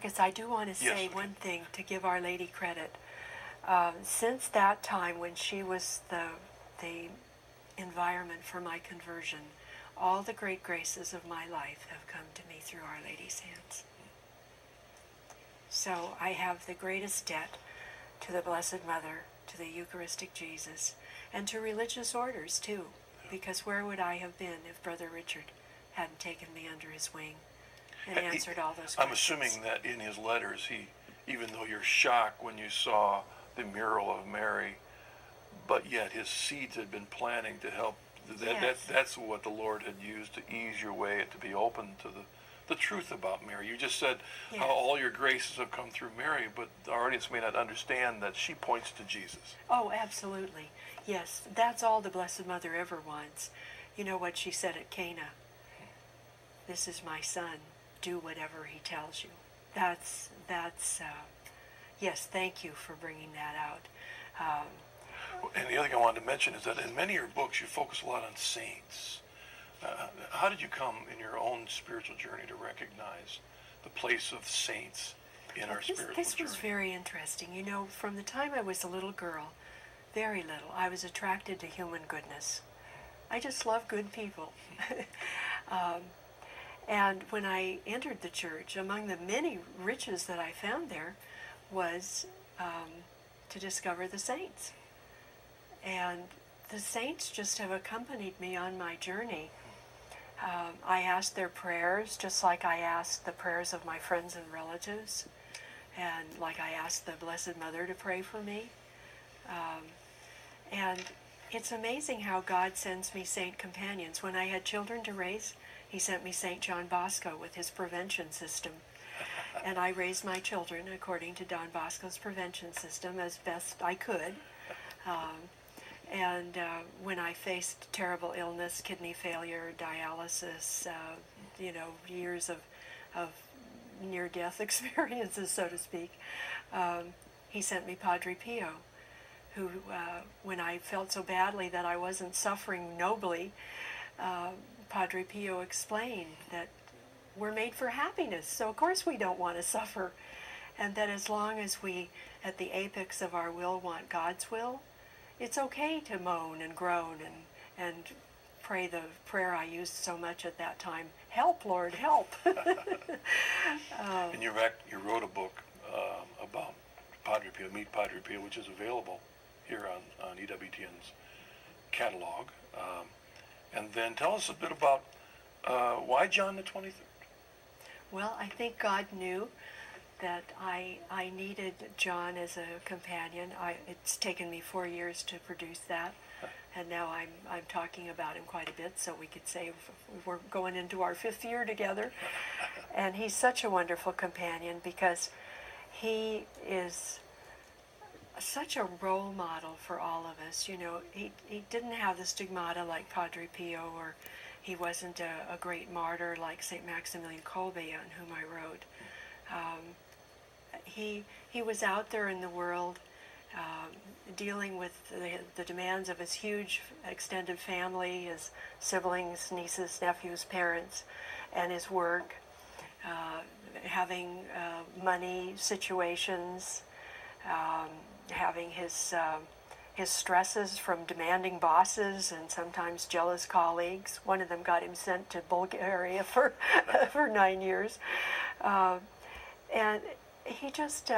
Because I do want to say one thing to give Our Lady credit. Since that time when she was the environment for my conversion, all the great graces of my life have come to me through Our Lady's hands. So I have the greatest debt to the Blessed Mother, to the Eucharistic Jesus, and to religious orders too, because where would I have been if Brother Richard hadn't taken me under his wing and answered all those questions? I'm assuming that in his letters, even though you're shocked when you saw the mural of Mary, but yet his seeds had been planting to help. That's what the Lord had used to ease your way, to be open to the truth about Mary. You just said how all your graces have come through Mary, but our audience may not understand that she points to Jesus. Oh, absolutely. Yes, that's all the Blessed Mother ever wants. You know what she said at Cana? This is my son. Do whatever he tells you. Yes, thank you for bringing that out. And the other thing I wanted to mention is that in many of your books, you focus a lot on saints. How did you come in your own spiritual journey to recognize the place of saints in our spiritual journey? This was very interesting. You know, from the time I was a little girl, very little, I was attracted to human goodness. I just love good people. And when I entered the church, among the many riches that I found there was to discover the saints. And the saints just have accompanied me on my journey. I asked their prayers just like I asked the prayers of my friends and relatives, and like I asked the Blessed Mother to pray for me. And it's amazing how God sends me saint companions. When I had children to raise, he sent me St. John Bosco with his prevention system. And I raised my children according to Don Bosco's prevention system as best I could. And when I faced terrible illness, kidney failure, dialysis, years of near-death experiences, so to speak, he sent me Padre Pio, who, when I felt so badly that I wasn't suffering nobly, Padre Pio explained that we're made for happiness, so of course we don't want to suffer, and that as long as we, at the apex of our will, want God's will, it's okay to moan and groan and pray the prayer I used so much at that time, help, Lord, help. And you wrote a book about Padre Pio, Meet Padre Pio, which is available here on EWTN's catalog. And then tell us a bit about why John the 23rd? Well, I think God knew that I needed John as a companion. It's taken me 4 years to produce that, and now I'm talking about him quite a bit, so we could say we're going into our 5th year together. And he's such a wonderful companion because he is such a role model for all of us. You know, he didn't have the stigmata like Padre Pio, or he wasn't a great martyr like St. Maximilian Kolbe, on whom I wrote. He was out there in the world dealing with the demands of his huge extended family, his siblings, nieces, nephews, parents, and his work, having money situations, having his stresses from demanding bosses and sometimes jealous colleagues. One of them got him sent to Bulgaria for 9 years. And he just,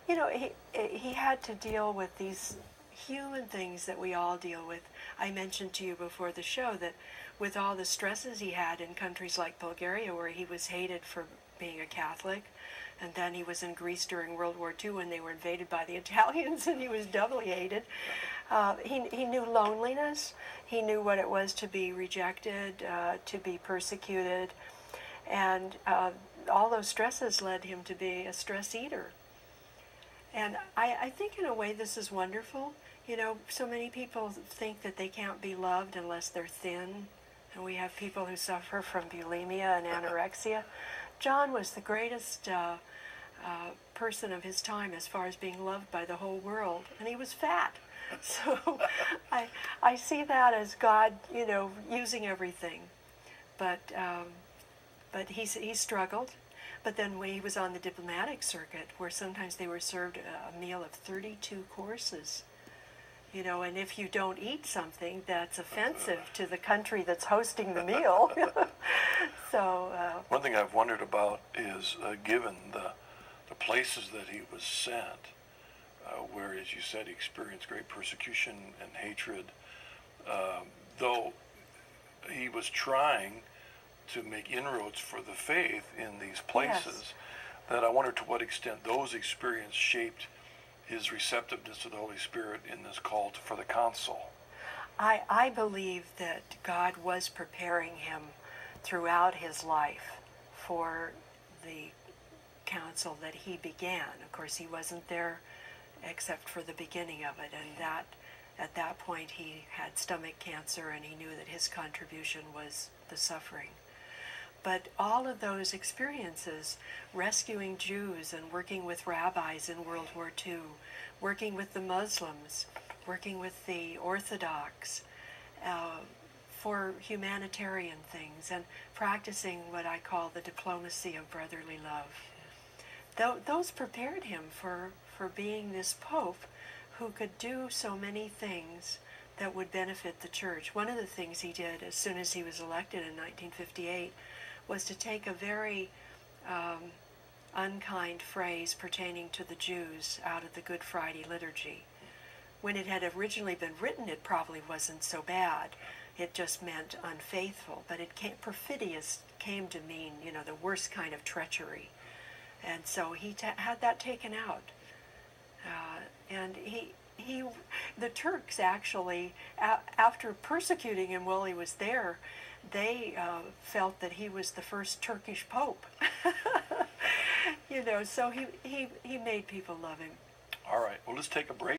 he had to deal with these human things that we all deal with. I mentioned to you before the show that with all the stresses he had in countries like Bulgaria, where he was hated for being a Catholic, and then he was in Greece during World War II when they were invaded by the Italians, and he was doubly hated. He knew loneliness. He knew what it was to be rejected, to be persecuted, and all those stresses led him to be a stress eater. And I think in a way this is wonderful. You know, so many people think that they can't be loved unless they're thin, and we have people who suffer from bulimia and anorexia. John was the greatest person of his time as far as being loved by the whole world, and he was fat. So I see that as God, using everything. But he struggled. But then when he was on the diplomatic circuit, where sometimes they were served a meal of 32 courses, you know, and if you don't eat something, that's offensive to the country that's hosting the meal. So one thing I've wondered about is, given the places that he was sent, where, as you said, he experienced great persecution and hatred, though he was trying to make inroads for the faith in these places, yes. that I wonder to what extent those experiences shaped his receptiveness to the Holy Spirit in this call for the council. I believe that God was preparing him throughout his life for the council that he began. Of course, he wasn't there except for the beginning of it, and that at that point he had stomach cancer, and he knew that his contribution was the suffering. But all of those experiences, rescuing Jews and working with rabbis in World War II, working with the Muslims, working with the Orthodox, for humanitarian things, and practicing what I call the diplomacy of brotherly love. Those prepared him for being this Pope who could do so many things that would benefit the church. One of the things he did as soon as he was elected in 1958 was to take a very unkind phrase pertaining to the Jews out of the Good Friday liturgy. When it had originally been written, it probably wasn't so bad. It just meant unfaithful, but perfidious came to mean, you know, the worst kind of treachery. And so he had that taken out. And the Turks actually, after persecuting him while he was there, they felt that he was the first Turkish pope. You know, so he made people love him. All right, well, let's take a break.